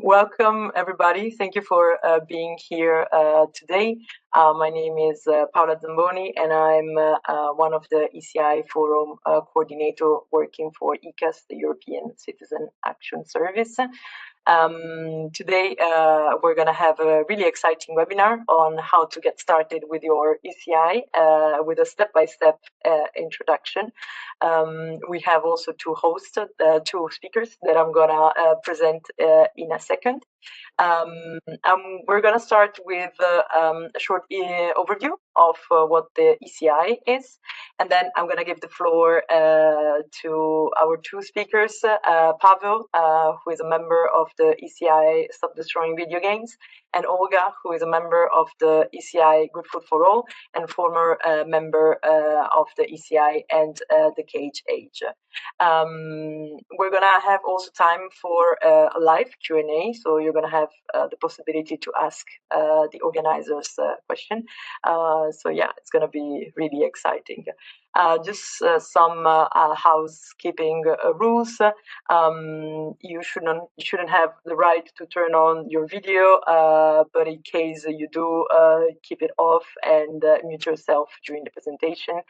Welcome, everybody. Thank you for being here today. My name is Paola Zamboni, and I'm one of the ECI Forum coordinator working for ECAS, the European Citizen Action Service. Today, we're going to have a really exciting webinar on how to get started with your ECI with a step-by-step introduction. We have also two hosts, two speakers that I'm going to present in a second. We're going to start with a short overview of what the ECI is, and then I'm going to give the floor to our two speakers, Pavel, who is a member of the ECI Stop Destroying Video Games, and Olga, who is a member of the ECI Good Food for All and former member of the ECI and the Cage Age. We're going to have also time for a live Q&A, so you're going to have the possibility to ask the organizers question. So yeah, it's going to be really exciting. Just some housekeeping rules. You shouldn't have the right to turn on your video, but in case you do, keep it off and mute yourself during the presentation.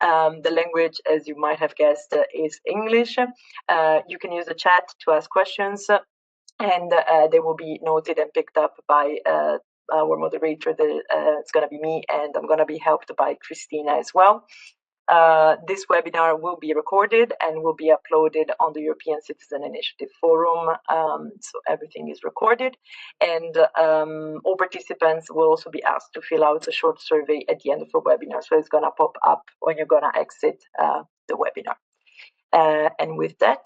The language, as you might have guessed, is English. You can use the chat to ask questions, and they will be noted and picked up by our moderator. It's going to be me, and I'm going to be helped by Christina as well. This webinar will be recorded and will be uploaded on the European Citizen Initiative Forum, so everything is recorded, and all participants will also be asked to fill out a short survey at the end of the webinar, so it's going to pop up when you're going to exit the webinar. And with that,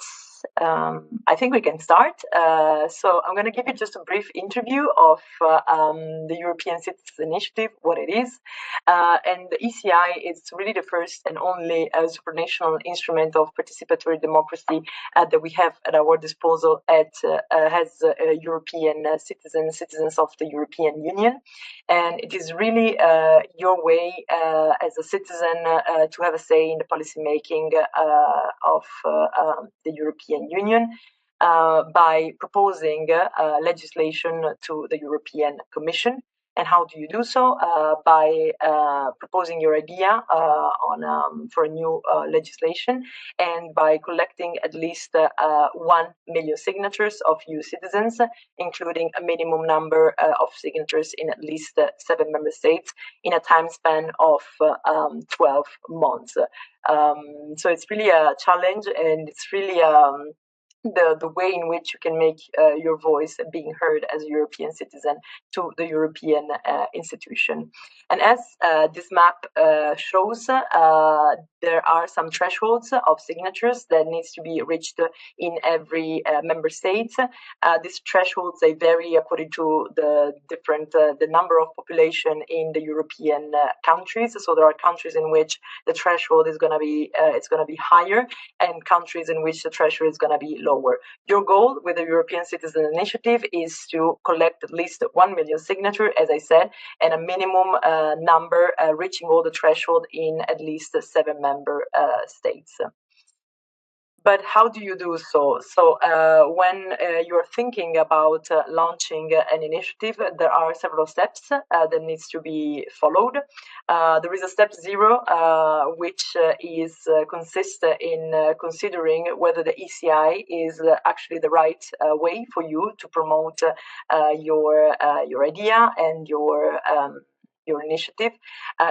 I think we can start. So I'm going to give you just a brief interview of the European Citizens Initiative, what it is. And the ECI is really the first and only supranational instrument of participatory democracy that we have at our disposal as European citizens of the European Union. And it is really your way as a citizen to have a say in the policy making of the European Union by proposing legislation to the European Commission. And how do you do so? By proposing your idea for a new legislation, and by collecting at least 1 million signatures of EU citizens, including a minimum number of signatures in at least 7 member states in a time span of 12 months. So it's really a challenge, and it's really the way in which you can make your voice being heard as a European citizen to the European institution. And as this map shows, there are some thresholds of signatures that needs to be reached in every member state. These thresholds, they vary according to the different the number of population in the European countries. So there are countries in which the threshold is going to be higher, and countries in which the threshold is going to be lower. Your goal with the European Citizen Initiative is to collect at least 1 million signatures, as I said, and a minimum number reaching all the threshold in at least 7 member states. But how do you do so? So when you're thinking about launching an initiative, there are several steps that needs to be followed. There is a step 0, which consists in considering whether the ECI is actually the right way for you to promote your idea and your initiative.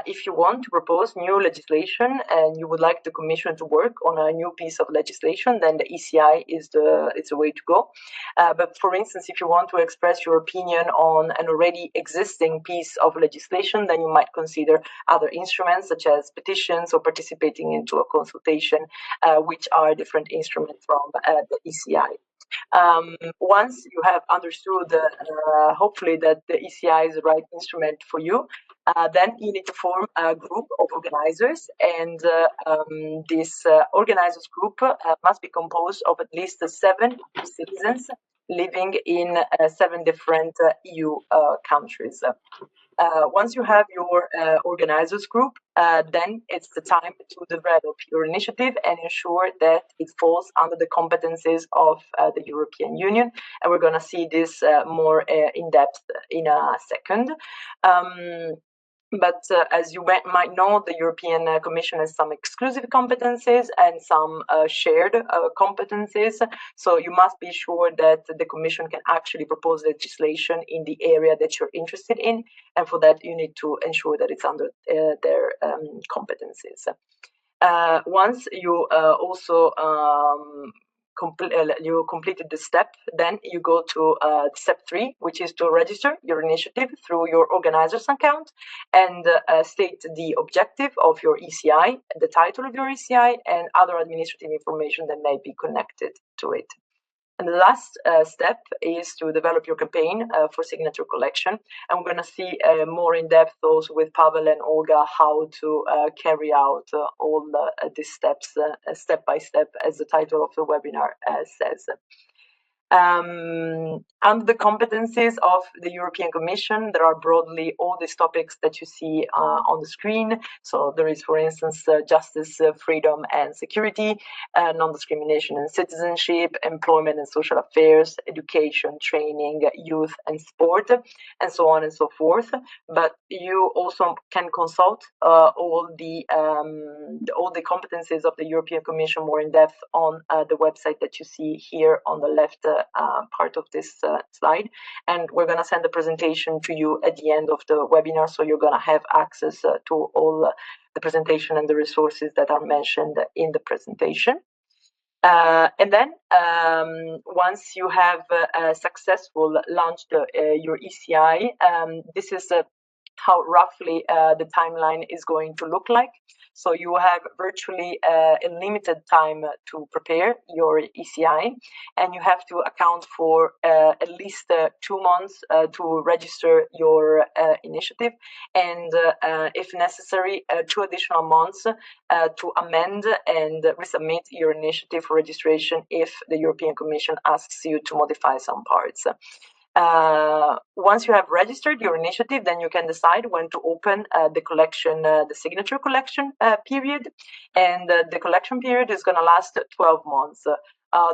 If you want to propose new legislation and you would like the Commission to work on a new piece of legislation, then the ECI is the way to go. But for instance, if you want to express your opinion on an already existing piece of legislation, then you might consider other instruments such as petitions or participating into a consultation, which are different instruments from the ECI. Once you have understood, hopefully, that the ECI is the right instrument for you, then you need to form a group of organizers, and this organizers group must be composed of at least 7 citizens living in 7 different EU countries. Once you have your organizers group, then it's the time to develop your initiative and ensure that it falls under the competences of the European Union. And we're going to see this more in depth in a second. But as you might know, the European Commission has some exclusive competencies and some shared competencies. So you must be sure that the Commission can actually propose legislation in the area that you're interested in. And for that, you need to ensure that it's under their competencies. Once you also you completed the step, then you go to step 3, which is to register your initiative through your organizer's account and state the objective of your ECI, the title of your ECI, and other administrative information that may be connected to it. And the last step is to develop your campaign for signature collection. And we're going to see more in depth also with Pavel and Olga how to carry out all these steps step by step, as the title of the webinar says. Under the competencies of the European Commission, there are broadly all these topics that you see on the screen. So there is, for instance, justice, freedom and security, non-discrimination and citizenship, employment and social affairs, education, training, youth and sport, and so on and so forth. But you also can consult all the competencies of the European Commission more in depth on the website that you see here on the left part of this slide. And we're going to send the presentation to you at the end of the webinar, so you're going to have access to all the presentation and the resources that are mentioned in the presentation. And then once you have successful launched your ECI, this is how roughly the timeline is going to look like. So you have virtually a limited time to prepare your ECI, and you have to account for at least 2 months to register your initiative, and if necessary, 2 additional months to amend and resubmit your initiative for registration if the European Commission asks you to modify some parts. Once you have registered your initiative, then you can decide when to open the collection, the signature collection period. And the collection period is going to last 12 months.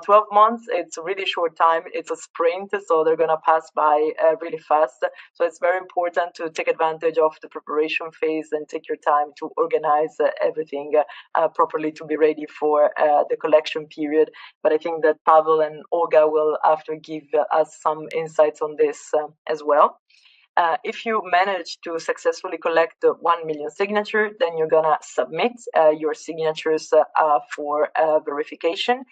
12 months, it's a really short time. It's a sprint, so they're going to pass by really fast. So it's very important to take advantage of the preparation phase and take your time to organize everything properly to be ready for the collection period. But I think that Pavel and Olga will after give us some insights on this as well. If you manage to successfully collect 1 million signatures, then you're going to submit your signatures for verification.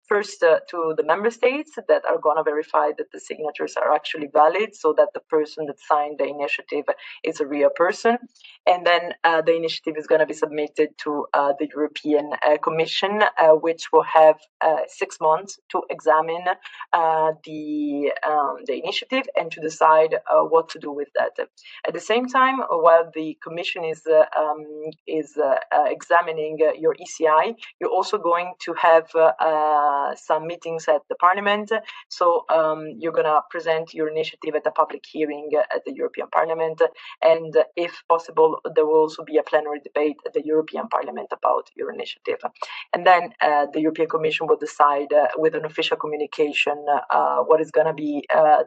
First to the member states that are going to verify that the signatures are actually valid, so that the person that signed the initiative is a real person. And then the initiative is going to be submitted to the European Commission, which will have 6 months to examine the initiative and to decide what to do with that. At the same time, while the Commission is examining your ECI, you're also going to have some meetings at the Parliament. So you're going to present your initiative at a public hearing at the European Parliament, and if possible, there will also be a plenary debate at the European Parliament about your initiative. And then the European Commission will decide with an official communication what is going to be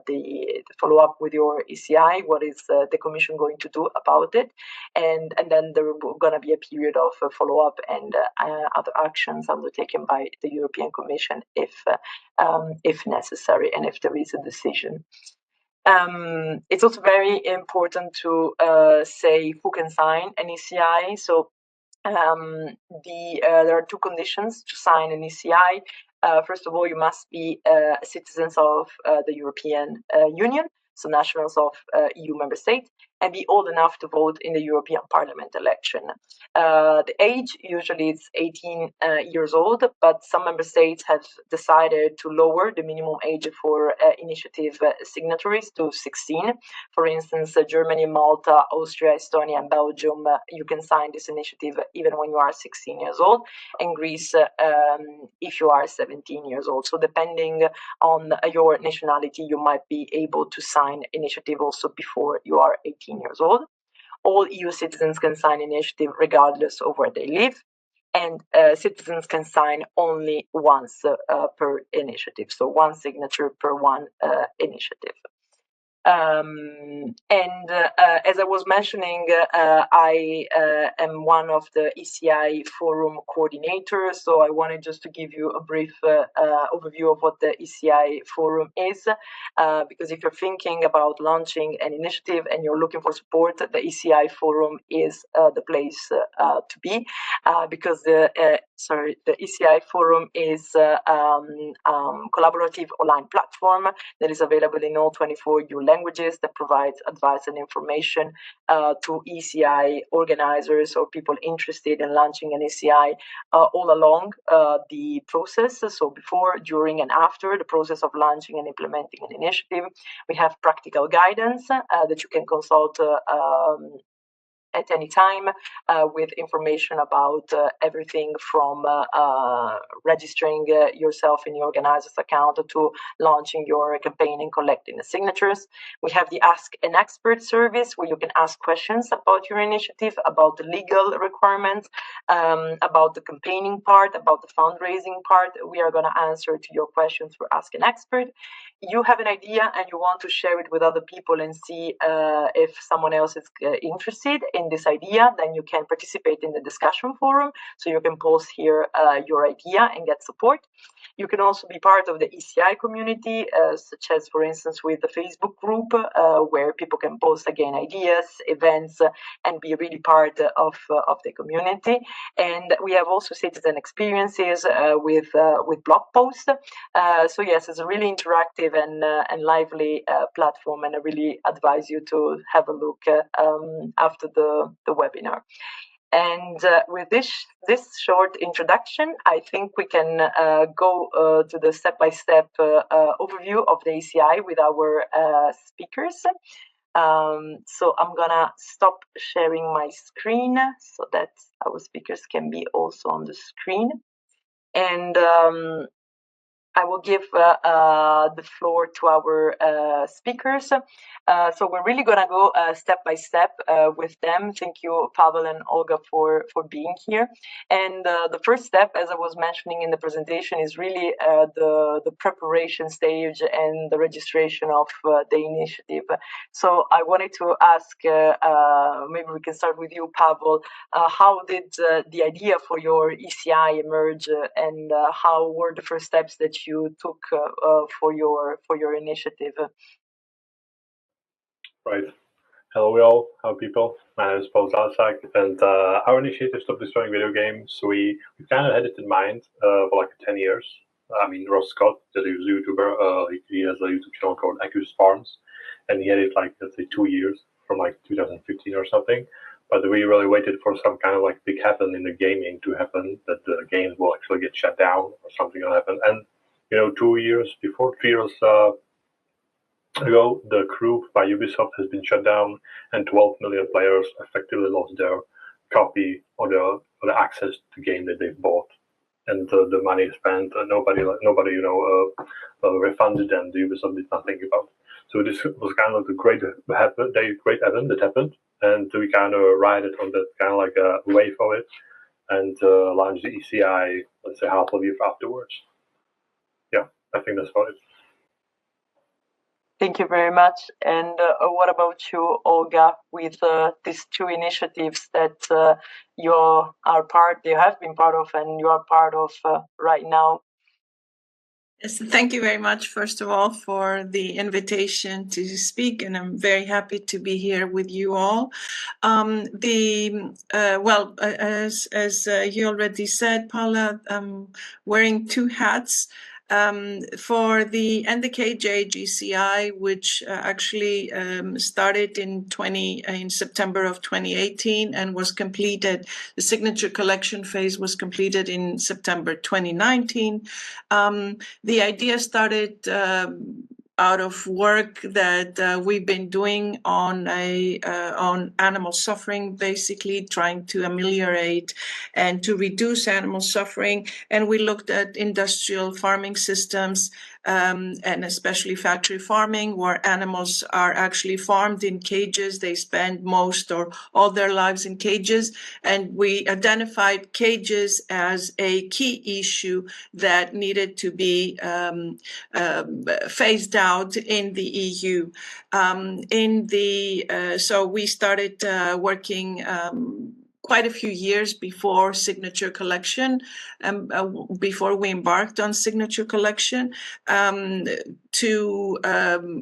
the follow-up with your ECI, what is the Commission going to do about it, and then there will going to be a period of follow-up and other actions undertaken by the European Commission if necessary and if there is a decision. It's also very important to say who can sign an ECI. So there are 2 conditions to sign an ECI. First of all, you must be citizens of the European Union, so nationals of EU member states, and be old enough to vote in the European Parliament election. The age usually is 18 years old, but some member states have decided to lower the minimum age for initiative signatories to 16. For instance, Germany, Malta, Austria, Estonia, and Belgium, you can sign this initiative even when you are 16 years old, and Greece if you are 17 years old. So depending on your nationality, you might be able to sign initiative also before you are 18 18 years old. All EU citizens can sign initiative regardless of where they live, and citizens can sign only once per initiative, so one signature per one initiative. As I was mentioning, I am one of the ECI Forum coordinators, so I wanted just to give you a brief overview of what the ECI Forum is, because if you're thinking about launching an initiative and you're looking for support, the ECI Forum is the place to be, because the ECI Forum is a collaborative online platform that is available in all 24 EU languages, that provides advice and information to ECI organizers or people interested in launching an ECI all along the process. So before, during, and after the process of launching and implementing an initiative, we have practical guidance that you can consult at any time, with information about everything from registering yourself in the organizer's account to launching your campaign and collecting the signatures. We have the Ask an Expert service, where you can ask questions about your initiative, about the legal requirements, about the campaigning part, about the fundraising part. We are going to answer to your questions through Ask an Expert. You have an idea and you want to share it with other people and see if someone else is interested in this idea, then you can participate in the discussion forum. So you can post here your idea and get support. You can also be part of the ECI community, such as, for instance, with the Facebook group, where people can post, again, ideas, events, and be really part of the community. And we have also citizen experiences with blog posts. So yes, it's a really interactive and lively platform, and I really advise you to have a look after the webinar. And with this short introduction, I think we can go to the step-by-step overview of the ECI with our speakers. So I'm gonna stop sharing my screen so that our speakers can be also on the screen. And I will give the floor to our speakers. So we're really going to go step by step with them. Thank you, Pavel and Olga, for being here. And the first step, as I was mentioning in the presentation, is really the preparation stage and the registration of the initiative. So I wanted to ask, maybe we can start with you, Pavel. How did the idea for your ECI emerge, and how were the first steps that you took for your initiative? Right. Hello, all. How people? My name is Paul Zalsak, and our initiative, Stop Destroying Video Games, we kind of had it in mind for like 10 years. I mean, Ross Scott, that is a YouTuber, he has a YouTube channel called ECI Forum, and he had it like, let's say, 2 years, from like 2015 or something. But we really waited for some kind of like big happen in the gaming to happen, that the games will actually get shut down or something will happen. And 2 years before, 3 years ago, the group by Ubisoft has been shut down, and 12 million players effectively lost their copy or the access to the game that they've bought, and the money spent. Nobody refunded them. The Ubisoft did nothing about it. So this was kind of the great event that happened, and we kind of rided on that kind of like a wave of it, and launched the ECI, let's say, half a year afterwards. Yeah, I think that's about it. Thank you very much. And what about you, Olga, with these two initiatives that you have been part of, and you are part of right now? Yes, thank you very much, first of all, for the invitation to speak, and I'm very happy to be here with you all. As you already said, Paula, I'm wearing two hats. For the NDKJ GCI, which actually started in September of 2018 and was completed, the signature collection phase was completed in September 2019. The idea started out of work that we've been doing on animal suffering, basically trying to ameliorate and to reduce animal suffering. And we looked at industrial farming systems and especially factory farming, where animals are actually farmed in cages. They spend most or all their lives in cages. And we identified cages as a key issue that needed to be phased out in the EU. So we started working quite a few years before signature collection, before we embarked on signature collection, to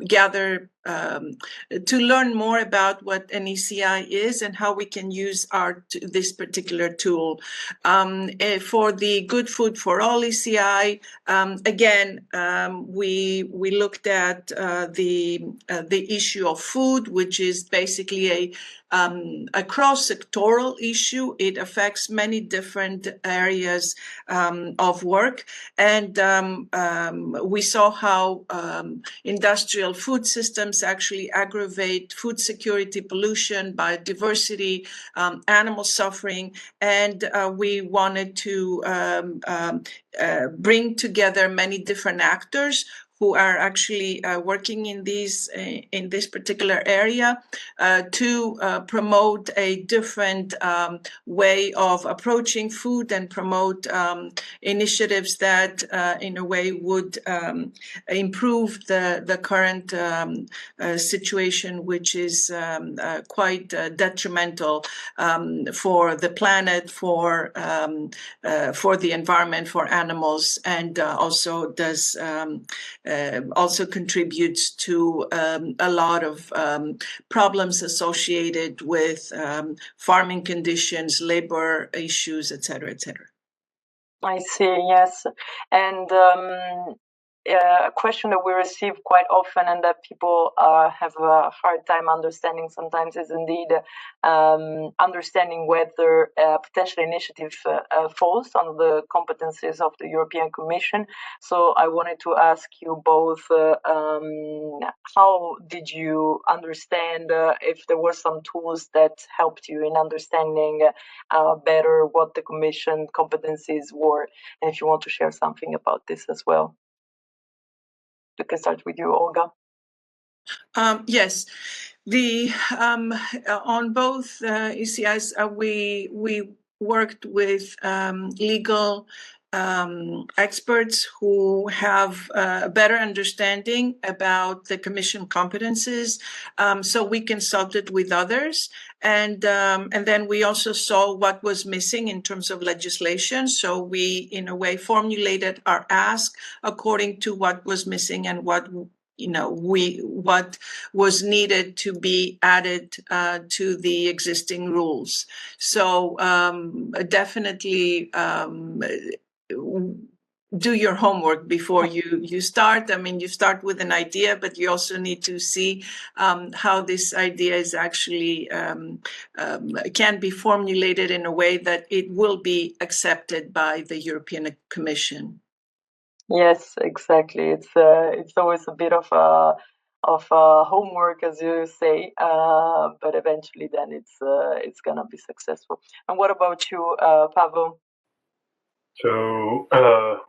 gather, to learn more about what an ECI is and how we can use this particular tool. For the Good Food for All ECI, again, we looked at the issue of food, which is basically a cross-sectoral issue. It affects many different areas of work, and we saw how industrial food systems actually aggravate food security, pollution, biodiversity, animal suffering, and we wanted to bring together many different actors who are actually working in this particular area to promote a different way of approaching food and promote initiatives that in a way would improve the current situation, which is quite detrimental for the planet, for the environment, for animals, and also contributes to a lot of problems associated with farming conditions, labor issues, etc., etc. I see, yes. And a question that we receive quite often and that people have a hard time understanding sometimes is indeed understanding whether a potential initiative falls on the competences of the European Commission. So I wanted to ask you both, how did you understand if there were some tools that helped you in understanding better what the Commission competencies were, and if you want to share something about this as well. We can start with you, Olga. Yes, on both ECIs we worked with legal experts who have a better understanding about the Commission competences. So we consulted with others, and then we also saw what was missing in terms of legislation. So we, in a way, formulated our ask according to what was missing and what was needed to be added to the existing rules. So definitely do your homework before you start. I mean, you start with an idea, but you also need to see how this idea is actually can be formulated in a way that it will be accepted by the European Commission. Yes, exactly. It's always a bit of homework, as you say, but eventually then it's gonna be successful. And what about you, Pavel? So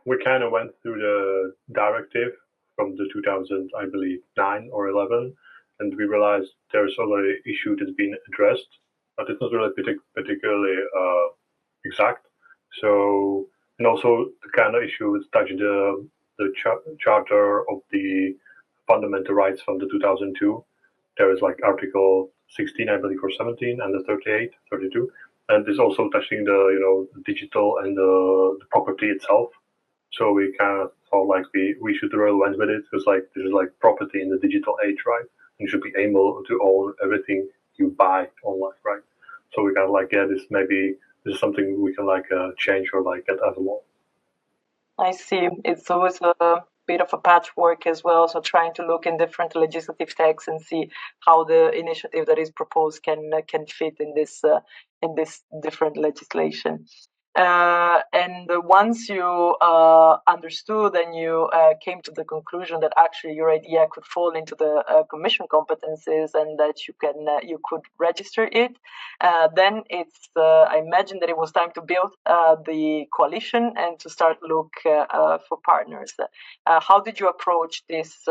we kind of went through the directive from the 2000, I believe, 9 or 11, and we realized there's other issue that's been addressed, but it's not really particularly exact. So, and also the kind of issue is touching the charter of the fundamental rights from the 2002. There is like Article 16, I believe, or 17, and the 38, 32. And it's also touching the digital and the property itself. So we kind of thought like we should really went with it because like this is like property in the digital age, right? You should be able to own everything you buy online, right? So we kind of like, yeah, this is something we can like change or like get as well. I see. It's always a bit of a patchwork as well. So trying to look in different legislative texts and see how the initiative that is proposed can fit in this different legislation. And once you understood and you came to the conclusion that actually your idea could fall into the commission competences and that you could register it, then it's I imagine that it was time to build the coalition and to start look for partners. How did you approach this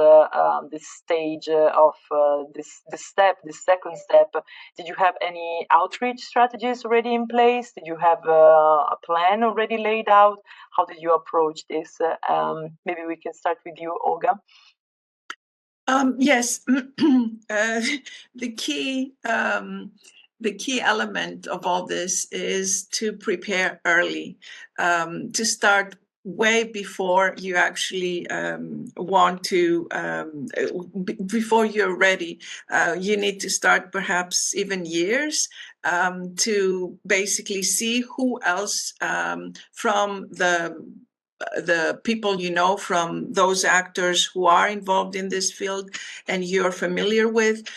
this stage of this second step? Did you have any outreach strategies already in place? Did you have a plan already laid out? How did you approach this? Maybe we can start with you, Olga. Yes, the key element of all this is to prepare early, to start way before you actually want to, before you're ready. You need to start perhaps even years to basically see who else from the people you know, from those actors who are involved in this field and you're familiar with,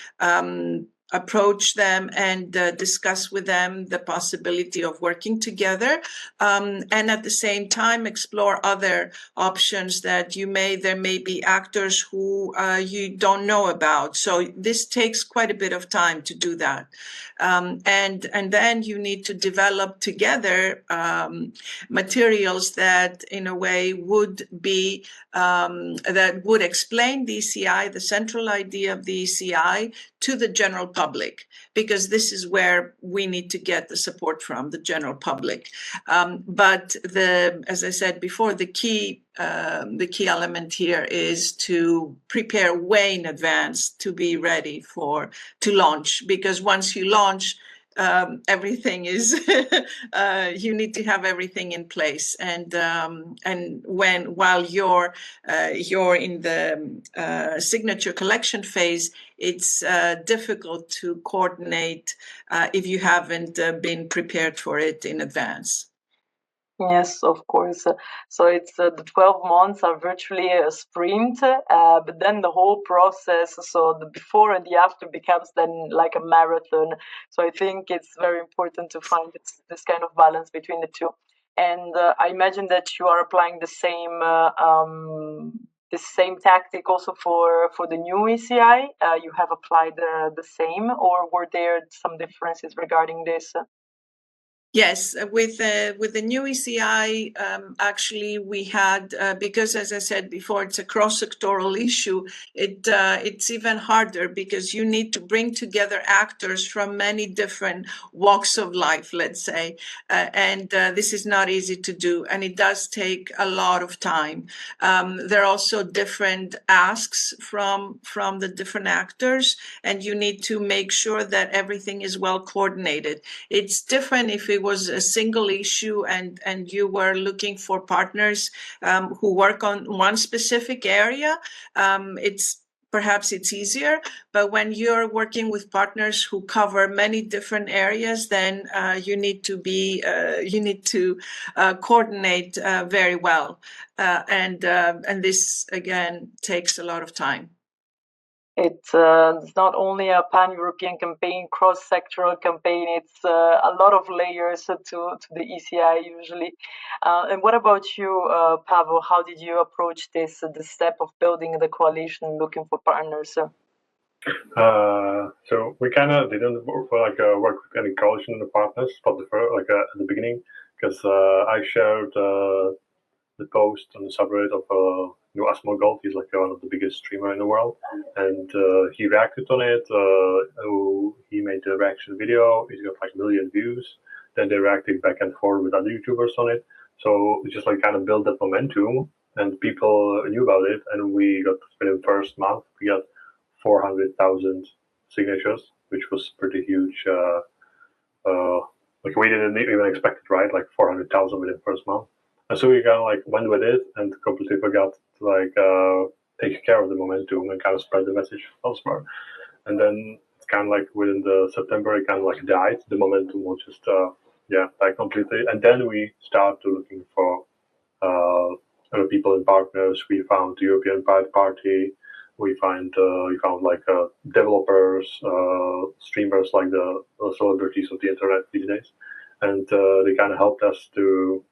approach them and discuss with them the possibility of working together, and at the same time explore other options that there may be actors who you don't know about. So this takes quite a bit of time to do that. And then you need to develop together materials that in a way would be that would explain the ECI, the central idea of the ECI, to the general public, because this is where we need to get the support from the general public. But as I said before, the key element here is to prepare way in advance to be ready to launch, because once you launch, everything is you need to have everything in place, and while you're in the signature collection phase, it's difficult to coordinate if you haven't been prepared for it in advance. Yes, of course. So it's the 12 months are virtually a sprint, but then the whole process, so the before and the after becomes then like a marathon. So I think it's very important to find this kind of balance between the two. And I imagine that you are applying the same tactic also for the new ECI. You have applied the same, or were there some differences regarding this? Yes, with the new ECI, actually we had, because as I said before, it's a cross-sectoral issue. It's even harder because you need to bring together actors from many different walks of life, let's say, and this is not easy to do, and it does take a lot of time. There are also different asks from the different actors, and you need to make sure that everything is well coordinated. It's different if it was a single issue and you were looking for partners who work on one specific area. Perhaps it's easier, but when you're working with partners who cover many different areas, then you need to coordinate very well, and this again takes a lot of time. It's not only a pan-European campaign, cross-sectoral campaign. It's a lot of layers to the ECI usually. And what about you, Pavel? How did you approach this, the step of building the coalition, looking for partners? So we kind of didn't work with any coalition partners, but at the beginning, because I shared the post on the subreddit of Asmo Golf. He's like one of the biggest streamer in the world, and he reacted on it. He made the reaction video. He's got like 1 million views. Then they reacted back and forth with other YouTubers on it. So it just like kind of built that momentum, and people knew about it. And we got within the first month we got 400,000 signatures, which was pretty huge. Like we didn't even expect it, right? Like 400,000 within the first month. And so we kind of like went with it and completely forgot to like take care of the momentum and kind of spread the message elsewhere. And then it's kind of like within the September, it kind of like died. The momentum was just died completely. And then we started looking for other people and partners. We found the European Pride Party. We found like developers, streamers, like the celebrities of the internet these days. and they kind of helped us to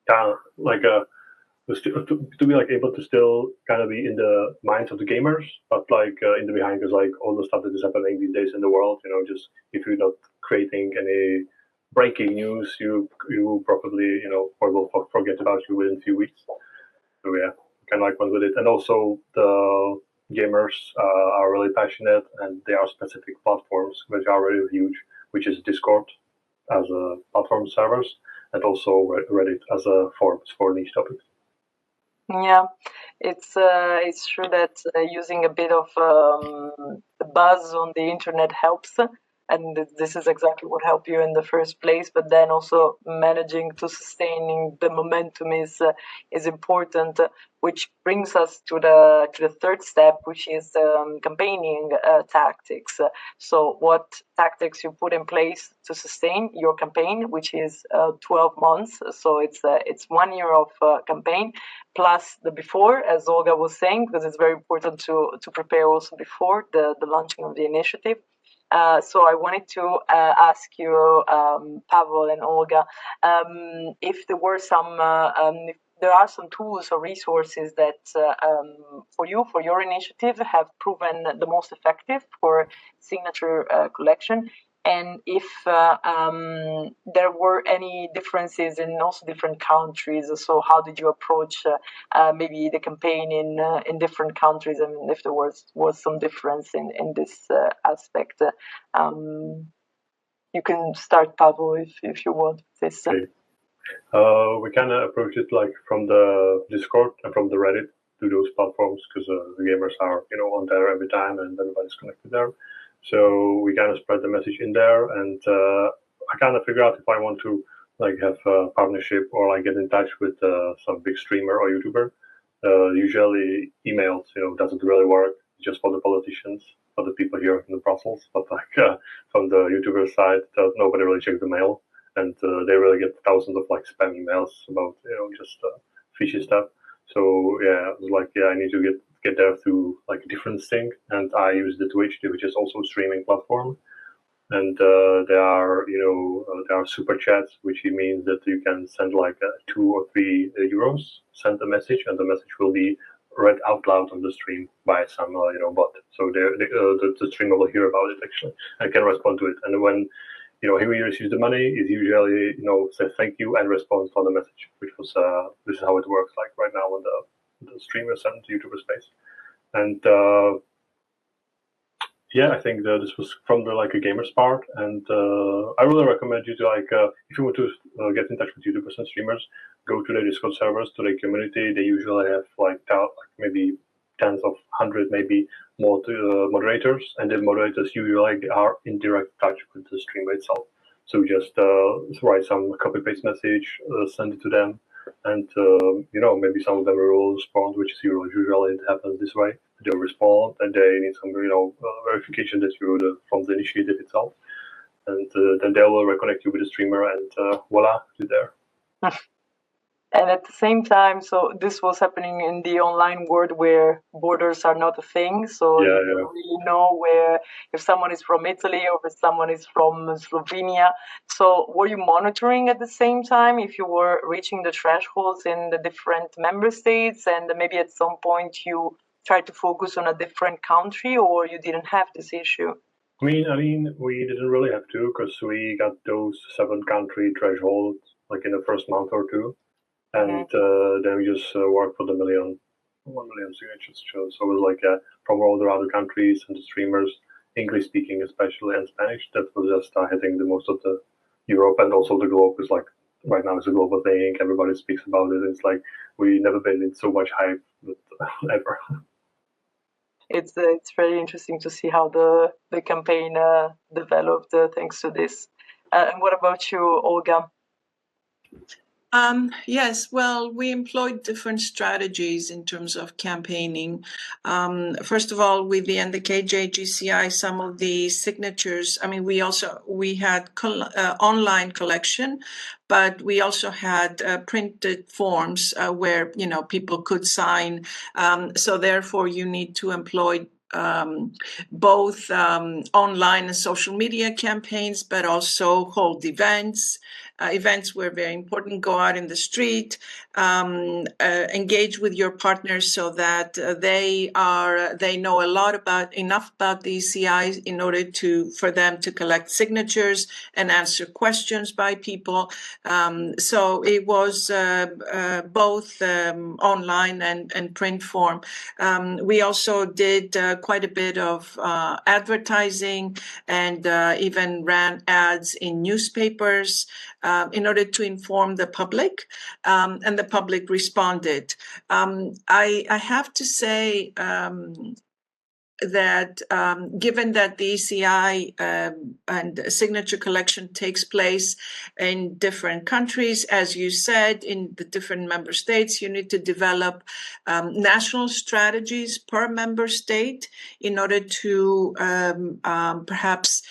kind of like to be like able to still kind of be in the minds of the gamers, but like in the behind, because like all the stuff that is happening these days in the world, just if you're not creating any breaking news, you probably or will forget about you within a few weeks. So yeah, kind of like went with it, and also the gamers are really passionate, and there are specific platforms which are really huge, which is Discord as a platform servers, and also Reddit as a forums for niche topics. Yeah, it's true that using a bit of buzz on the internet helps, and this is exactly what helped you in the first place. But then also managing to sustaining the momentum is important, which brings us to the third step, which is campaigning tactics. So what tactics you put in place to sustain your campaign, which is 12 months. So it's 1 year of campaign plus the before, as Olga was saying, because it's very important to prepare also before the launching of the initiative. So I wanted to ask you, Pavel and Olga, if there were if there are some tools or resources that for your initiative have proven the most effective for signature collection, and if there were any differences in also different countries. So how did you approach maybe the campaign in different countries, and if there was some difference in this aspect? You can start, Pavel, if you want this. Okay. We kind of approach it like from the Discord and from the Reddit to those platforms, because the gamers are on there every time and everybody's connected there. So we kind of spread the message in there, and I kind of figure out if I want to like have a partnership or like get in touch with some big streamer or YouTuber. Usually emails doesn't really work just for the politicians, for the people here in Brussels, but like from the YouTuber side, nobody really checks the mail, and they really get thousands of like spam emails about just fishy stuff. So yeah, I need to get there through like a different thing, and I use the Twitch, which is also a streaming platform, and there are super chats, which means that you can send like 2 or 3 euros, send a message, and the message will be read out loud on the stream by some bot. So the streamer will hear about it actually and can respond to it, and when he receives the money, it usually says thank you and responds on the message, which was this is how it works like right now on the streamers and YouTuber space. And yeah, I think this was from the like a gamer's part, and I really recommend you to like if you want to get in touch with YouTubers and streamers, go to their Discord servers, to their community. They usually have like maybe tens of hundred, maybe more moderators, and the moderators usually are in direct touch with the streamer itself. So just write some copy-paste message, send it to them, and maybe some of them will respond, which is usually it happens this way. They'll respond, and they need some verification that you're from the initiative itself, and then they will reconnect you with the streamer, and voila, you're there. And at the same time, so this was happening in the online world where borders are not a thing. So you don't really know if someone is from Italy or if someone is from Slovenia. So were you monitoring at the same time if you were reaching the thresholds in the different member states, and maybe at some point you tried to focus on a different country, or you didn't have this issue? I mean, we didn't really have to, because we got those 7-country thresholds like in the first month or two. And then we just worked for the 1 million signatures. So it was like from all the other countries and the streamers, English speaking especially, and Spanish, that was just hitting the most of the Europe, and also the globe is like right now it's a global thing. Everybody speaks about it. It's like we never been in so much hype ever. It's very interesting to see how the campaign developed thanks to this. And what about you, Olga? Yes, well, we employed different strategies in terms of campaigning. First of all, with the NDK-JGCI, some of the signatures, I mean, we had online collection, but we also had printed forms where, people could sign. So therefore, you need to employ both online and social media campaigns, but also hold events. Events were very important. Go out in the street, engage with your partners so that they know enough about the ECI in order for them to collect signatures and answer questions by people. So it was both online and print form. We also did quite a bit of advertising and even ran ads in newspapers in order to inform the public, and the public responded. I have to say that given that the ECI and signature collection takes place in different countries, as you said, in the different member states, you need to develop national strategies per member state in order to perhaps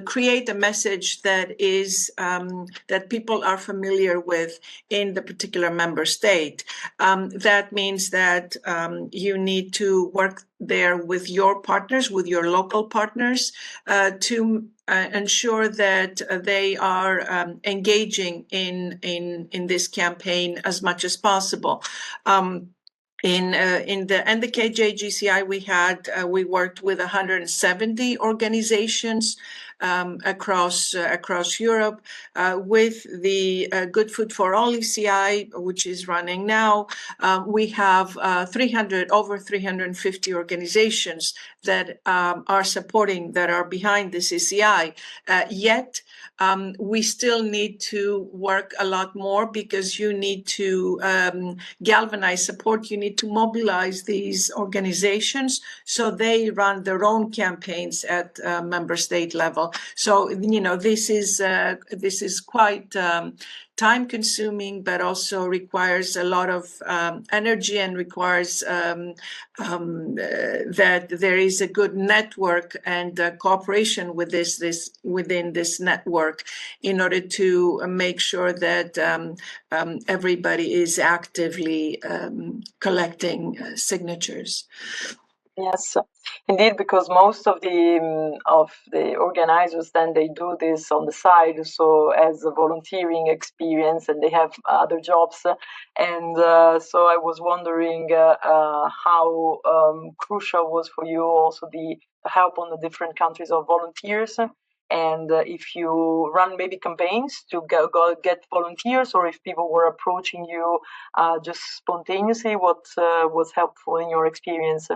create a message that is that people are familiar with in the particular member state. That means that you need to work there with your partners, with your local partners, to ensure that they are engaging in this campaign as much as possible. In the KJGCI, we worked with 170 organizations across Europe. With the Good Food for All ECI, which is running now, we have over 350 organizations that are behind this ECI. Yet we still need to work a lot more, because you need to galvanize support. You need to mobilize these organizations so they run their own campaigns at member state level. So, this is quite time-consuming, but also requires a lot of energy, and requires that there is a good network and cooperation with within this network, in order to make sure that everybody is actively collecting signatures. Yes, indeed, because most of the organizers, then they do this on the side, so as a volunteering experience, and they have other jobs. And so I was wondering how crucial was for you also the help on the different countries of volunteers, and if you run maybe campaigns to go get volunteers, or if people were approaching you just spontaneously, what was helpful in your experience?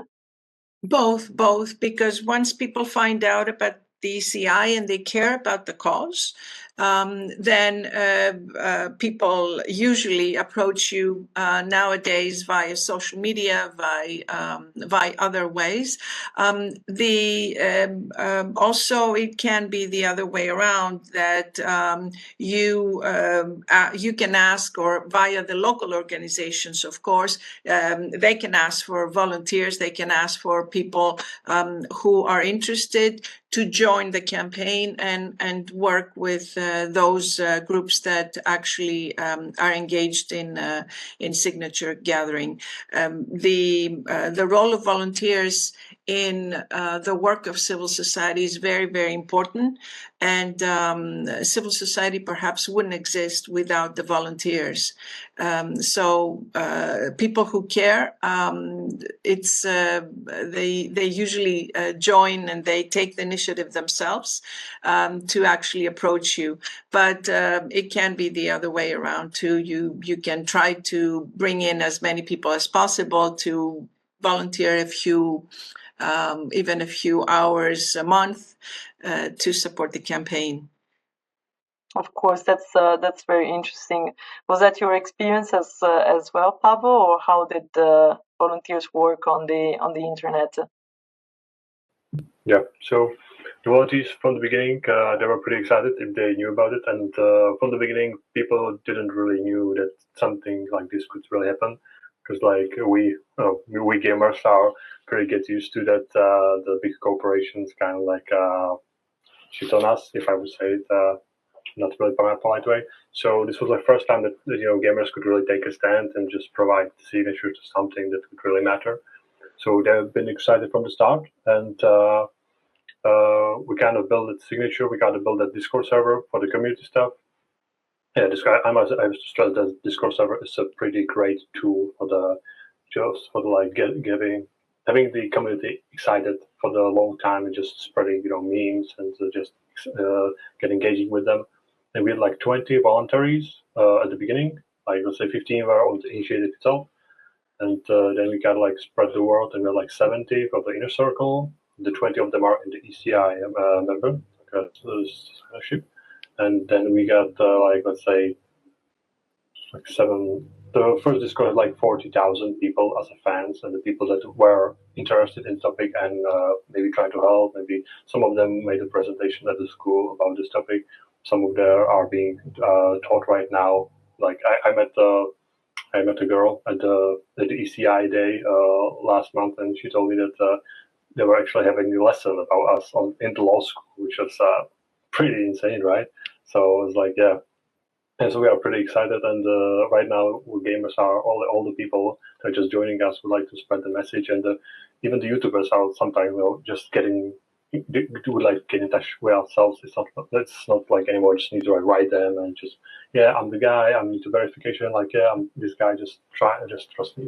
Both, because once people find out about the ECI and they care about the cause, then people usually approach you nowadays via social media, via other ways. Also, it can be the other way around, that you can ask, or via the local organizations, of course, they can ask for volunteers. They can ask for people who are interested to join the campaign and work with those groups that actually are engaged in signature gathering. The role of volunteers in the work of civil society is very, very important, and civil society perhaps wouldn't exist without the volunteers. So people who care, they usually join, and they take the initiative themselves to actually approach you. But it can be the other way around too. You can try to bring in as many people as possible to volunteer even a few hours a month to support the campaign. Of course, that's very interesting. Was that your experience as well, Pavo, or how did the volunteers work on the internet? Yeah, so the volunteers from the beginning, they were pretty excited if they knew about it, and from the beginning, people didn't really knew that something like this could really happen, because like we gamers are pretty get used to that. The big corporations kind of like shit on us, if I would say it, not really by a polite way. So this was the first time that gamers could really take a stand and just provide signature to something that would really matter. So they've been excited from the start, and we kind of built a signature. We kind of built a Discord server for the community stuff. Yeah, I have to stress that Discord server is a pretty great tool for like having the community excited for the long time and just spreading memes and just get engaging with them. And we had like 20 voluntaries at the beginning. Like let's say 15 were on the initiative itself, and then we got like spread the word, and we had like 70 for the inner circle. The 20 of them are in the ECI member ship, and then we got like let's say like seven. The first Discord had like 40,000 people as fans, and the people that were interested in the topic and maybe trying to help. Maybe some of them made a presentation at the school about this topic. Some of them are being taught right now. Like I met a girl at the ECI day last month, and she told me that they were actually having a lesson about us in the law school, which was pretty insane, right? So I was like, yeah. And so we are pretty excited, and right now gamers are all the people that are just joining us would like to spread the message, and even the YouTubers are sometimes just would like to get in touch with ourselves. It's not like anymore. Just need to write them and just I'm the guy. I need to verification. Like I'm this guy. Just trust me.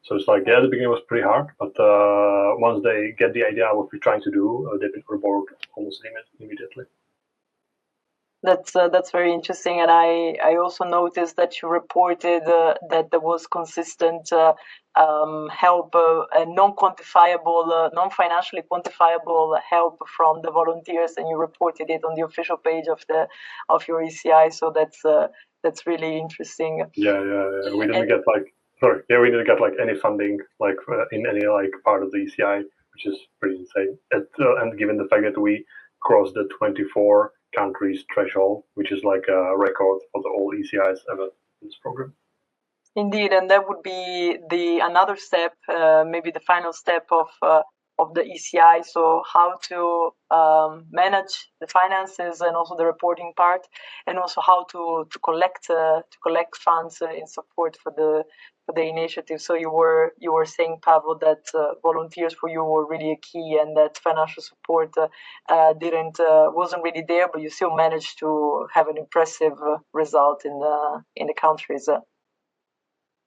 So it's like the beginning was pretty hard, but once they get the idea of what we're trying to do, they've been on board almost immediately. That's very interesting, and I also noticed that you reported that there was consistent help, non-quantifiable, non-financially quantifiable help from the volunteers, and you reported it on the official page of your ECI. So that's really interesting. Yeah. We didn't get we didn't get like any funding like in any like part of the ECI, which is pretty insane. And given the fact that we crossed the 24 countries threshold, which is like a record for the all ECIs ever in this program. Indeed, and that would be another step, maybe the final step of the ECI. So how to manage the finances and also the reporting part, and also how to collect funds in support for the initiative. So you were saying, Pavel, that volunteers for you were really a key, and that financial support wasn't really there, but you still managed to have an impressive result in the countries.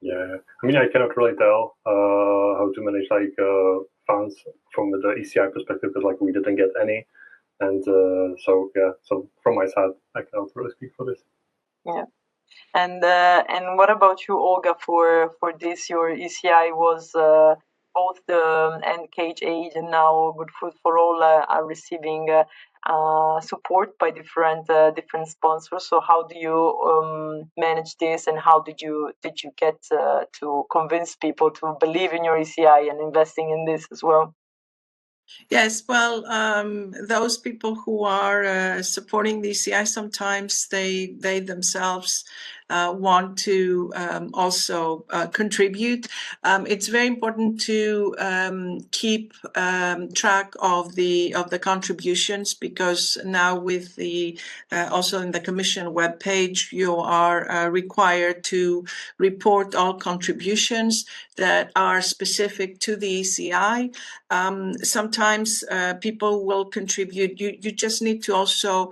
Yeah, I mean, I cannot really tell how to manage like funds from the ECI perspective, because like we didn't get any, and so from my side, I cannot really speak for this. Yeah. And what about you, Olga? For this, your ECI was both the NKH Aid and now Good Food for All are receiving support by different sponsors. So how do you manage this, and how did you get to convince people to believe in your ECI and investing in this as well? Yes, well, those people who are supporting the ECI, sometimes they themselves want to also contribute. It's very important to keep track of the contributions, because now with the also in the Commission webpage, you are required to report all contributions that are specific to the ECI. Sometimes people will contribute. You just need to also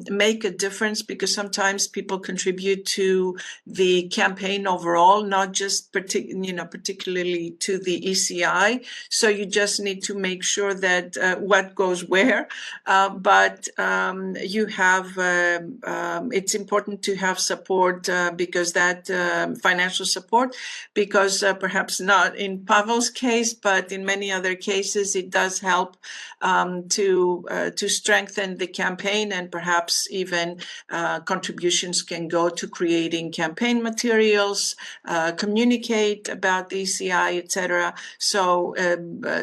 make a difference, because sometimes people contribute to the campaign overall, not just particularly to the ECI. So you just need to make sure that what goes where. But you have it's important to have support, because that financial support, because perhaps not in Pavel's case, but in many other cases, it does help to strengthen the campaign, and perhaps even contributions can go to creating campaign materials, communicate about the ECI, etc. So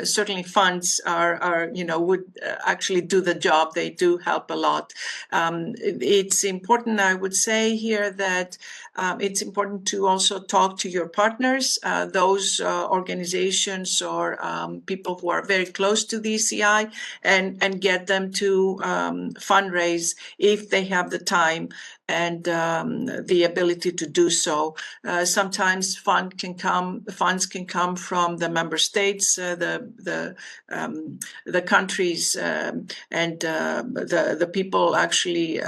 certainly funds are would actually do the job. They do help a lot. It's important, I would say here, that it's important to also talk to your partners, those organizations or people who are very close to the ECI, and get them to fundraise if they have the time, and the ability to do so. Sometimes funds can come from the member states, the countries, and the people actually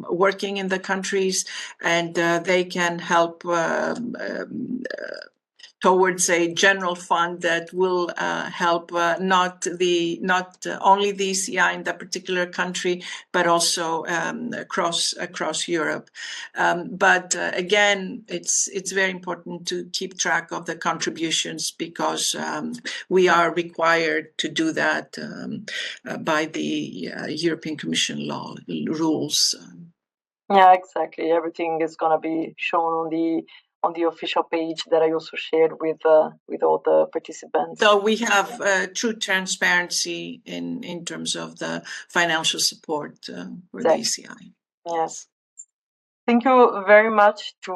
working in the countries, and they can help towards a general fund that will help not only the ECI in that particular country, but also across Europe. But again, it's very important to keep track of the contributions, because we are required to do that by the European Commission law rules. Yeah, exactly. Everything is going to be shown on the official page that I also shared with all the participants. So we have true transparency in terms of the financial support for the ECI. Yes. Thank you very much to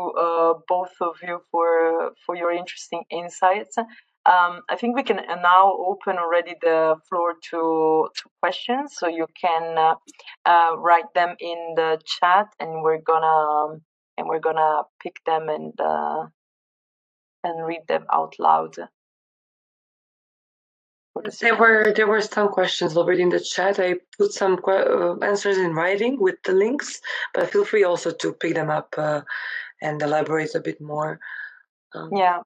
both of you for your interesting insights. I think we can now open already the floor to questions, so you can write them in the chat, and we're gonna pick them and read them out loud. There were some questions already in the chat. I put some answers in writing with the links, but feel free also to pick them up and elaborate a bit more. Yeah,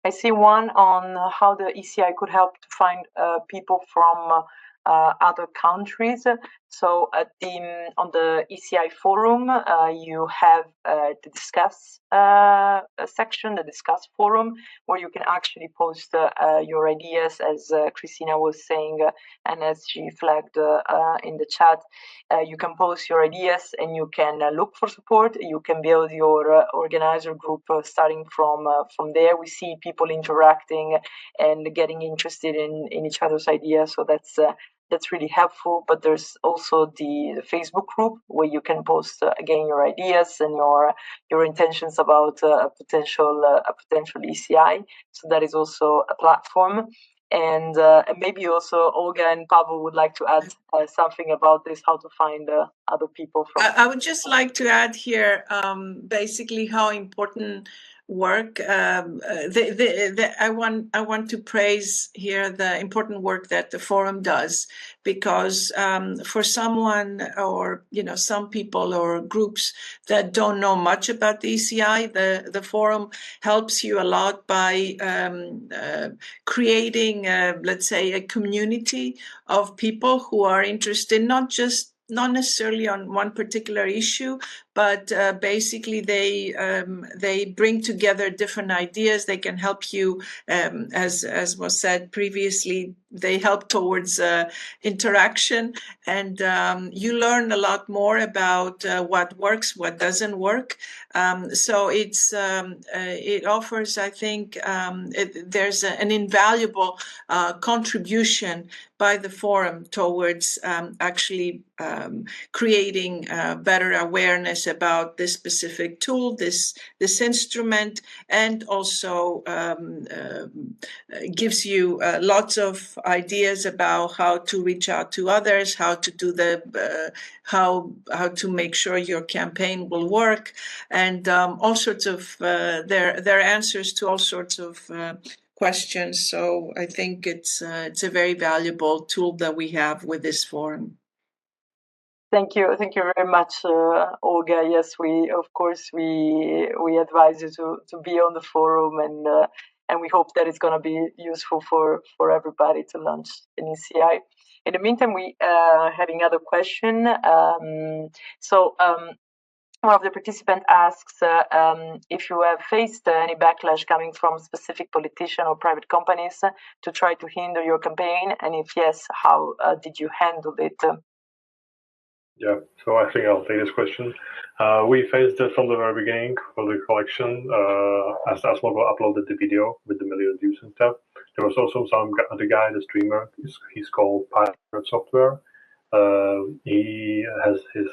I see one on how the ECI could help to find people from other countries. So on the ECI Forum, you have the discuss section, the discuss forum, where you can actually post your ideas, as Christina was saying, and as she flagged in the chat. You can post your ideas, and you can look for support. You can build your organizer group starting from there. We see people interacting and getting interested in each other's ideas, so that's really helpful. But there's also the Facebook group, where you can post again your ideas and your intentions about a potential ECI. So that is also a platform. And maybe also Olga and Pavel would like to add something about this, how to find other people from. I would just like to add here basically how important work. I want to praise here the important work that the forum does, because for someone, or some people or groups that don't know much about the ECI, the forum helps you a lot by creating, let's say, a community of people who are interested not necessarily on one particular issue, but basically they bring together different ideas. They can help you, as was said previously, they help towards interaction, and you learn a lot more about what works, what doesn't work. So it offers, I think, there's an invaluable contribution by the forum towards actually creating better awareness about this specific tool, this instrument, and also gives you lots of ideas about how to reach out to others, how to do how to make sure your campaign will work, and all sorts of their answers to all sorts of questions. So I think it's a very valuable tool that we have with this forum. Thank you very much, Olga. Yes, we advise you to be on the forum, and we hope that it's going to be useful for everybody to launch an ECI. In the meantime, we had another question. One of the participants asks if you have faced any backlash coming from specific politicians or private companies to try to hinder your campaign, and if yes, how did you handle it? Yeah, so I think I'll take this question. We faced it from the very beginning for the collection. As Mogo uploaded the video with the million views and stuff, there was also some other guy, the streamer. He's called Pirate Software. He has his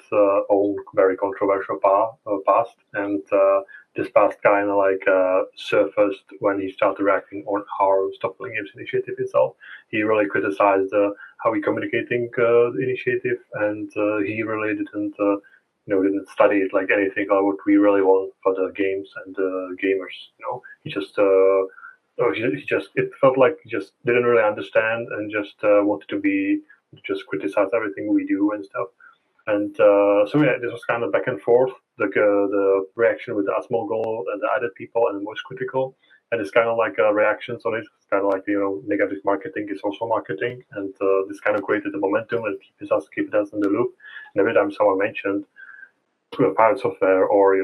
own very controversial past, and this past kind of surfaced when he started reacting on our Stop Killing Games initiative itself. He really criticized how we communicating the initiative, and he really didn't didn't study it like anything about what we really want for the games and the gamers. He just it felt like he just didn't really understand and just wanted to just criticize everything we do and stuff. And so yeah, this was kind of back and forth. The reaction with the Asmongold and the other people and the most critical, and it's kind of like reactions on it. It's kind of like negative marketing is also marketing, and this kind of created the momentum and keep us in the loop. And every time someone mentioned Pirate Software or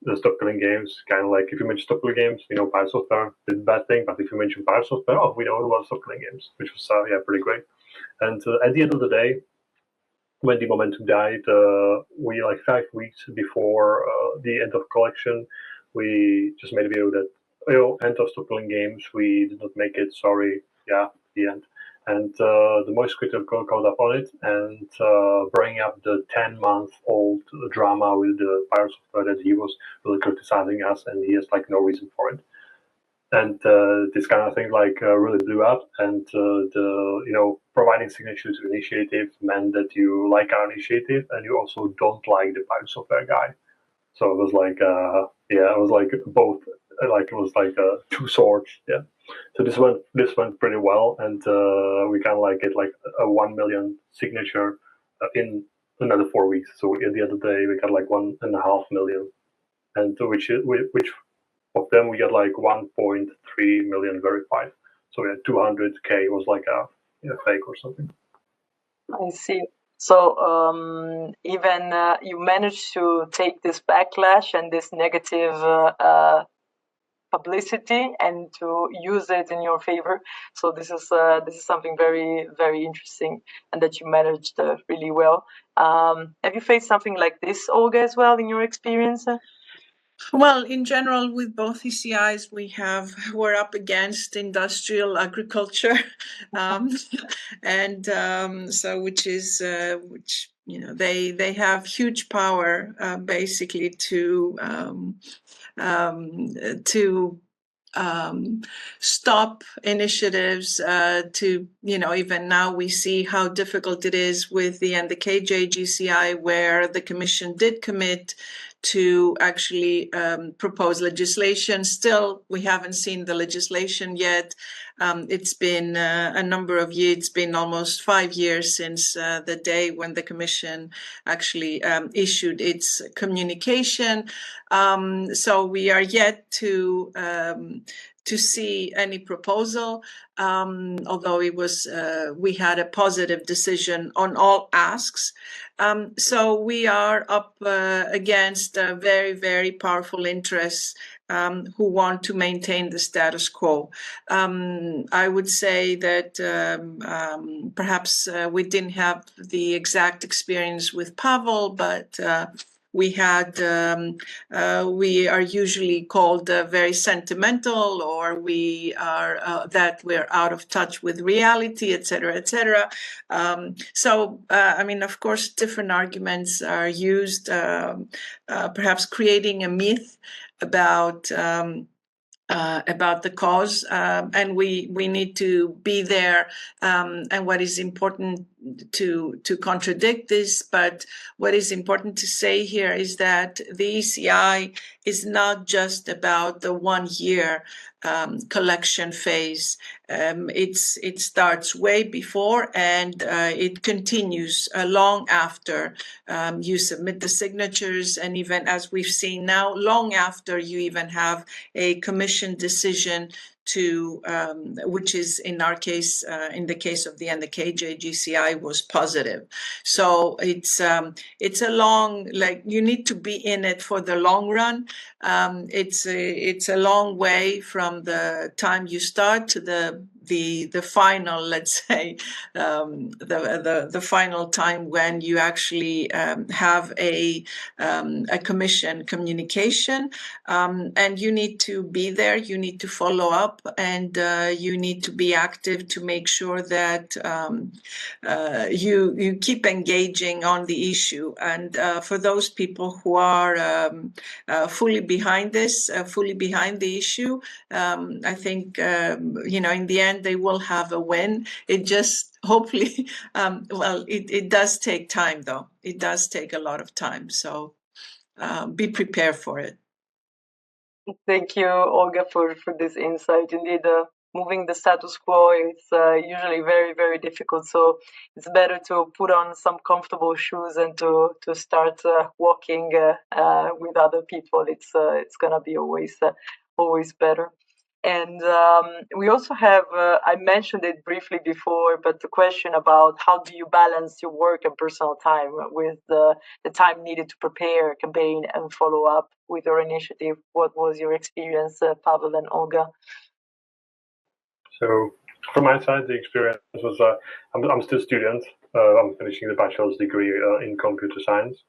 the Stop Killing Games, kind of like if you mention Stop Killing Games, Pirate Software did bad thing, but if you mention Pirate Software, we know about Stop Killing Games, which was pretty great. And at the end of the day, when the momentum died, we 5 weeks before the end of collection, we just made a video that end of Stop Killing Games, we did not make it, sorry, the end. And the most critical caught up on it and bringing up the 10-month-old drama with the Pirate Software that he was really criticizing us, and he has no reason for it. And this kind of thing really blew up, and providing signature to the initiative meant that you like our initiative and you also don't like the Pirate Software guy. So it was it was both, it was two swords. Yeah. So this went pretty well, and we kind of get a 1 million signature in another 4 weeks. So at the end of the day, we got 1.5 million, and which of them we got 1.3 million verified. So 200K was a fake or something. I see. So even you managed to take this backlash and this negative publicity and to use it in your favor. So this is something very, very interesting, and that you managed really well. Have you faced something like this, Olga, as well in your experience? Well, in general, with both ECIs, we're up against industrial agriculture, and so which they have huge power, basically to stop initiatives. Even now we see how difficult it is with the NDK GCI, where the Commission did commit to actually propose legislation. Still, we haven't seen the legislation yet. It's been a number of years. It's been almost 5 years since the day when the Commission actually issued its communication. So we are yet to see any proposal, although we had a positive decision on all asks. So we are up against very, very powerful interests who want to maintain the status quo. I would say that perhaps we didn't have the exact experience with Pavel, but we are usually called very sentimental, or we are that we're out of touch with reality, etc., etc. So, of course, different arguments are used, perhaps creating a myth about the cause, and we need to be there. And what is important to contradict this, but what is important to say here is that the ECI is not just about the 1 year collection phase. It starts way before, and it continues long after you submit the signatures, and even as we've seen now, long after you even have a commission decision to which is in our case, in the case of the NDK GCI, was positive. So it's a long, you need to be in it for the long run. It's a long way from the time you start to the final, let's say, the final time when you actually have a commission communication, and you need to be there. You need to follow up, and you need to be active to make sure that you keep engaging on the issue. And for those people who are fully behind this, fully behind the issue, I think in the end, end they will have a win. It just hopefully, well, it does take time though. It does take a lot of time. So be prepared for it. Thank you, Olga, for this insight. Indeed, moving the status quo is usually very, very difficult. So it's better to put on some comfortable shoes and to start walking with other people. It's gonna be always better. And we also have, I mentioned it briefly before, but the question about how do you balance your work and personal time with the time needed to prepare a campaign and follow up with your initiative. What was your experience, Pavel and Olga? So from my side, the experience was I'm still a student. I'm finishing the bachelor's degree in computer science.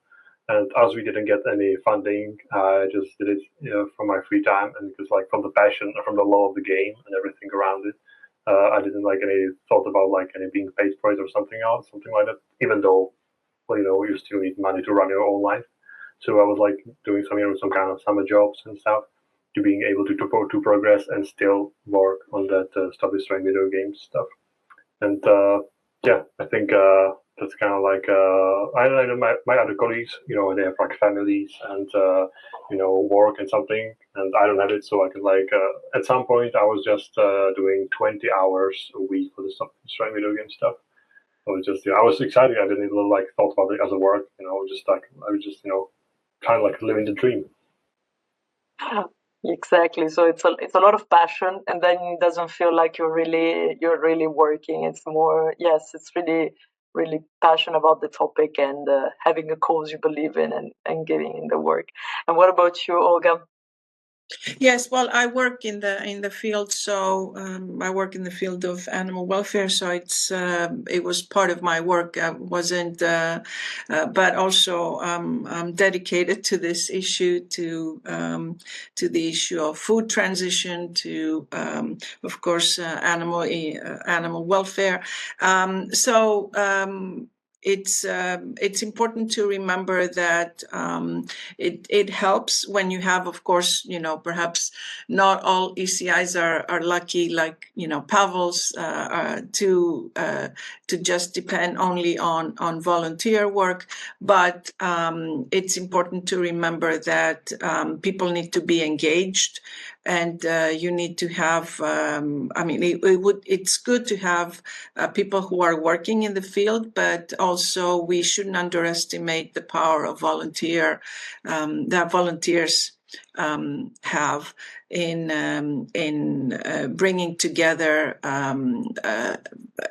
And as we didn't get any funding, I just did it from my free time, and because like from the passion, from the love of the game and everything around it, I didn't like any thought about like any being paid for it or something else, something like that. Even though, well, you still need money to run your own life. So I was like doing some kind of summer jobs and stuff to being able to progress and still work on that Stop Destroying Video Games stuff. And yeah, I think that's kind of like I know my other colleagues, they have like families and work and something, and I don't have it, so I could like at some point I was just doing 20 hours a week for the Stop Destroying Video Game stuff. I was just I was excited. I didn't even like thought about it as a work, just like I was just kind of like living the dream. Exactly. So it's a lot of passion, and then it doesn't feel like you're really working. It's more, yes, it's really passion about the topic and having a cause you believe in and getting in the work. And what about you, Olga? Yes, well, I work in the field, so I work in the field of animal welfare. So it was part of my work. I wasn't, but also I'm dedicated to this issue, to the issue of food transition, to of course animal welfare. It's important to remember that it helps when you have, of course, perhaps not all ECIs are lucky, like Pavel's, to just depend only on volunteer work. But it's important to remember that people need to be engaged. And you need to have, it's good to have people who are working in the field, but also we shouldn't underestimate the power of that volunteers have in bringing together,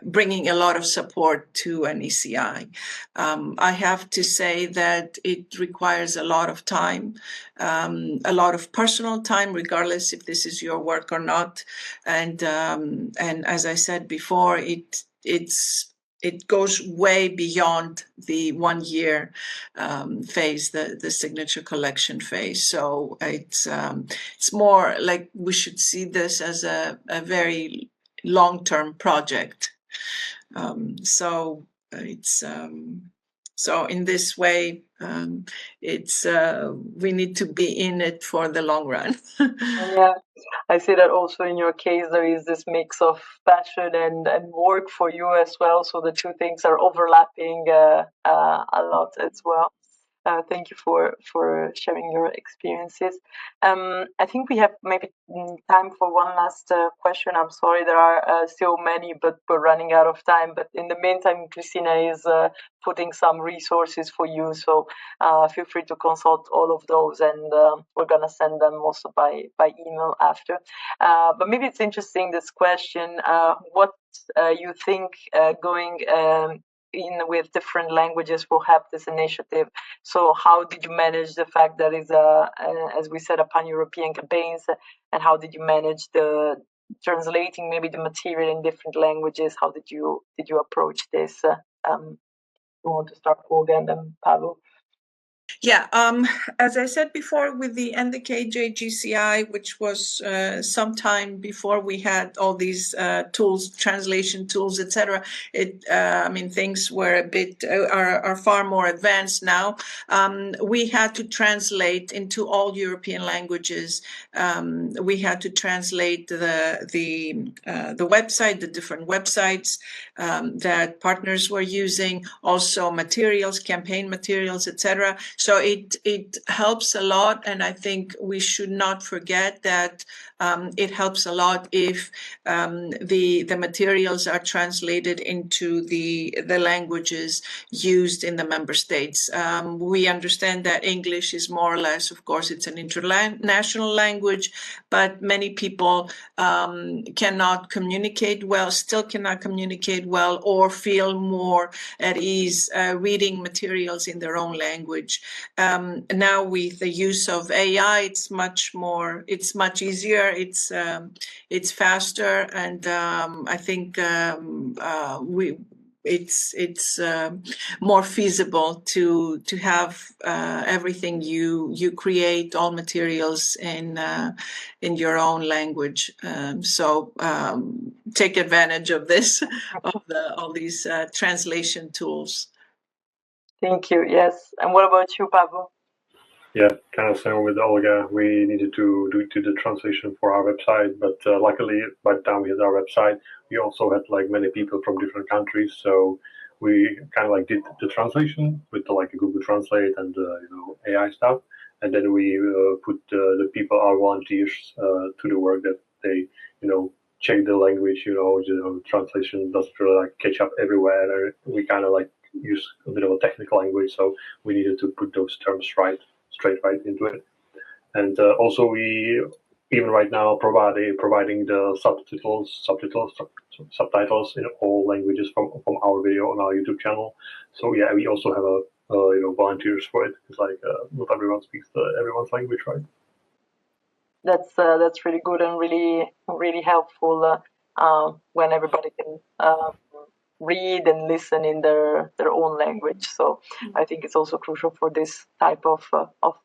bringing a lot of support to an ECI. I have to say that it requires a lot of time, a lot of personal time, regardless if this is your work or not. And as I said before, it goes way beyond the 1 year phase, the signature collection phase. So it's more like we should see this as a very long-term project. So in this way, we need to be in it for the long run. Yeah, I see that also in your case there is this mix of passion and work for you as well. So the two things are overlapping a lot as well. Thank you for sharing your experiences. I think we have maybe time for one last question. I'm sorry, there are still many, but we're running out of time. But in the meantime, Christina is putting some resources for you, so feel free to consult all of those, and we're gonna send them also by email after. But maybe it's interesting, this question, what you think going in with different languages will help this initiative. So how did you manage the fact that it's as we said, a pan-European campaigns, and how did you manage the translating maybe the material in different languages? How did you approach this? You want to start, Olga, and then Pavel? Yeah, as I said before, with the NDK JGCI, which was sometime before we had all these tools, translation tools, etc. I mean, things were a bit are far more advanced now. We had to translate into all European languages. We had to translate the website, the different websites that partners were using, also materials, campaign materials, etc. So it helps a lot, and I think we should not forget that it helps a lot if the materials are translated into the languages used in the member states. We understand that English is more or less, of course, it's an international language, but many people cannot communicate well, still cannot communicate well, or feel more at ease reading materials in their own language. Now with the use of AI, it's much easier, it's faster, and I think it's more feasible to have everything you create, all materials in your own language. So take advantage of this, of all these translation tools. Thank you. Yes. And what about you, Pablo? Yeah, kind of same with Olga. We needed to do the translation for our website, but luckily by the time we had our website, we also had like many people from different countries, so we kind of like did the translation with like Google Translate and AI stuff, and then we put the people, our volunteers, to the work that they check the language. Translation doesn't really like catch up everywhere. We kind of like use a bit of a technical language, so we needed to put those terms straight right into it. And also we even right now providing the subtitles in all languages from our video on our YouTube channel. So yeah, we also have a volunteers for it. It's like not everyone speaks everyone's language, right? That's really good and really helpful when everybody can read and listen in their own language. So I think it's also crucial for this type of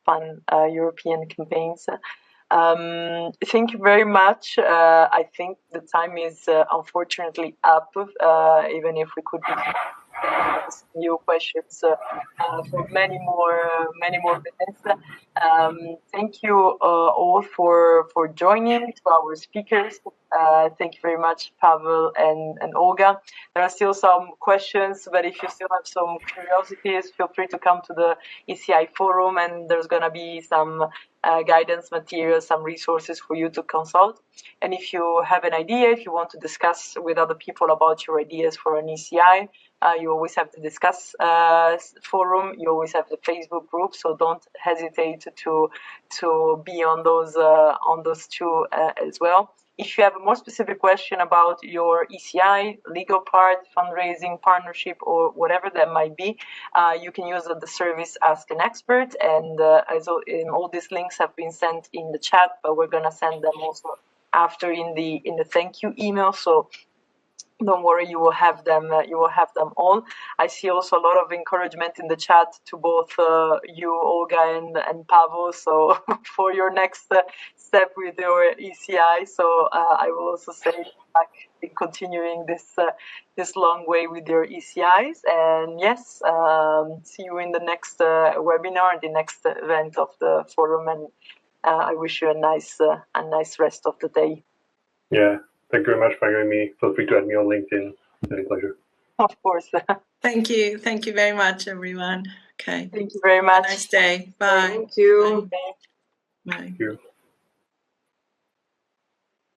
fun European campaigns. Thank you very much. I think the time is unfortunately up, even if we could ask you questions for many more minutes. Thank you all for joining, to our speakers. Thank you very much, Pavel and Olga. There are still some questions, but if you still have some curiosities, feel free to come to the ECI Forum, and there's going to be some guidance materials, some resources for you to consult. And if you have an idea, if you want to discuss with other people about your ideas for an ECI, you always have the Discuss forum. You always have the Facebook group, so don't hesitate to be on those two as well. If you have a more specific question about your ECI, legal part, fundraising, partnership, or whatever that might be, you can use the service Ask an Expert. And all these links have been sent in the chat, but we're going to send them also after in the thank you email. So don't worry, you will have them. You will have them all. I see also a lot of encouragement in the chat to both you, Olga, and Pavel. So for your next step with your ECI, so I will also say back in continuing this long way with your ECIs. And yes, see you in the next webinar, the next event of the forum. And I wish you a nice rest of the day. Yeah. Thank you very much for having me. Feel free to add me on LinkedIn. It's been a pleasure. Of course. Thank you. Thank you very much, everyone. Okay. Thank you very much. Have a nice day. Bye. Thank you. Bye. Thank you.